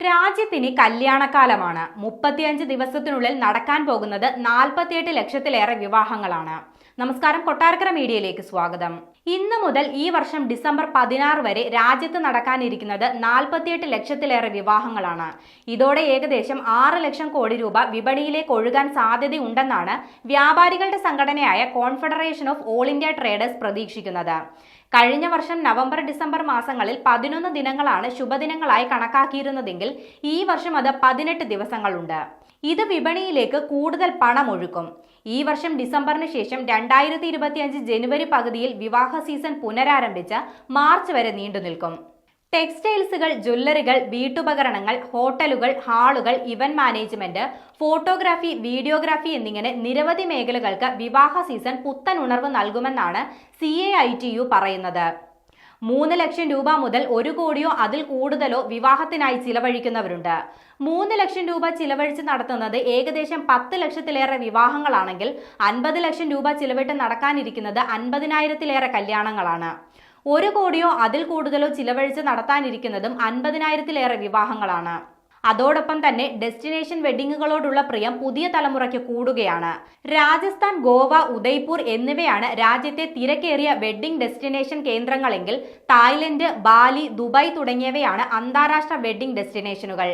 രാജ്യത്തിന് കല്യാണക്കാലമാണ്. 35 ദിവസത്തിനുള്ളിൽ നടക്കാൻ പോകുന്നത് 48 ലക്ഷത്തിലേറെ വിവാഹങ്ങളാണ്. നമസ്കാരം, കൊട്ടാരക്കര മീഡിയയിലേക്ക് സ്വാഗതം. ഇന്ന് മുതൽ ഈ വർഷം ഡിസംബർ 16 വരെ രാജ്യത്ത് നടക്കാനിരിക്കുന്നത് 48 ലക്ഷത്തിലേറെ വിവാഹങ്ങളാണ്. ഇതോടെ ഏകദേശം 6 ലക്ഷം കോടി രൂപ വിപണിയിലേക്ക് ഒഴുകാൻ സാധ്യതയുണ്ടെന്നാണ് വ്യാപാരികളുടെ സംഘടനയായ confederation of all India traders പ്രതീക്ഷിക്കുന്നത്. കഴിഞ്ഞ വർഷം നവംബർ ഡിസംബർ മാസങ്ങളിൽ 11 ദിനങ്ങളാണ് ശുഭദിനങ്ങളായി കണക്കാക്കിയിരുന്നതെങ്കിൽ ഈ വർഷം അത് 18 ദിവസങ്ങളുണ്ട്. ഇത് വിപണിയിലേക്ക് കൂടുതൽ പണമൊഴുക്കും. ഈ വർഷം ഡിസംബറിന് ശേഷം 2025 ജനുവരി പകുതിയിൽ വിവാഹ സീസൺ പുനരാരംഭിച്ച് മാർച്ച് വരെ നീണ്ടുനിൽക്കും. ടെക്സ്റ്റൈൽസുകൾ, ജ്വല്ലറികൾ, വീട്ടുപകരണങ്ങൾ, ഹോട്ടലുകൾ, ഹാളുകൾ, ഇവന്റ് മാനേജ്മെന്റ്, ഫോട്ടോഗ്രാഫി, വീഡിയോഗ്രാഫി എന്നിങ്ങനെ നിരവധി മേഖലകൾക്ക് വിവാഹ സീസൺ പുത്തൻ ഉണർവ് നൽകുമെന്നാണ് CAITU പറയുന്നത്. 3 ലക്ഷം രൂപ മുതൽ 1 കോടിയോ അതിൽ കൂടുതലോ വിവാഹത്തിനായി ചിലവഴിക്കുന്നവരുണ്ട്. 3 ലക്ഷം രൂപ ചിലവഴിച്ച് നടത്തുന്നത് ഏകദേശം 10 ലക്ഷത്തിലേറെ വിവാഹങ്ങളാണെങ്കിൽ 50 ലക്ഷം രൂപ ചിലവിട്ട് നടക്കാനിരിക്കുന്നത് 50,000-ലേറെ കല്യാണങ്ങളാണ്. 1 കോടിയോ അതിൽ കൂടുതലോ ചിലവഴിച്ച് നടത്താനിരിക്കുന്നതും 50,000-ലേറെ വിവാഹങ്ങളാണ്. അതോടൊപ്പം തന്നെ ഡെസ്റ്റിനേഷൻ വെഡിങ്ങുകളോടുള്ള പ്രിയം പുതിയ തലമുറയ്ക്ക് കൂടുകയാണ്. രാജസ്ഥാൻ, ഗോവ, ഉദയ്പൂർ എന്നിവയാണ് രാജ്യത്തെ തിരക്കേറിയ വെഡ്ഡിംഗ് ഡെസ്റ്റിനേഷൻ കേന്ദ്രങ്ങളെങ്കിൽ തായ്ലൻഡ്, ബാലി, ദുബായ് തുടങ്ങിയവയാണ് അന്താരാഷ്ട്ര വെഡ്ഡിംഗ് ഡെസ്റ്റിനേഷനുകൾ.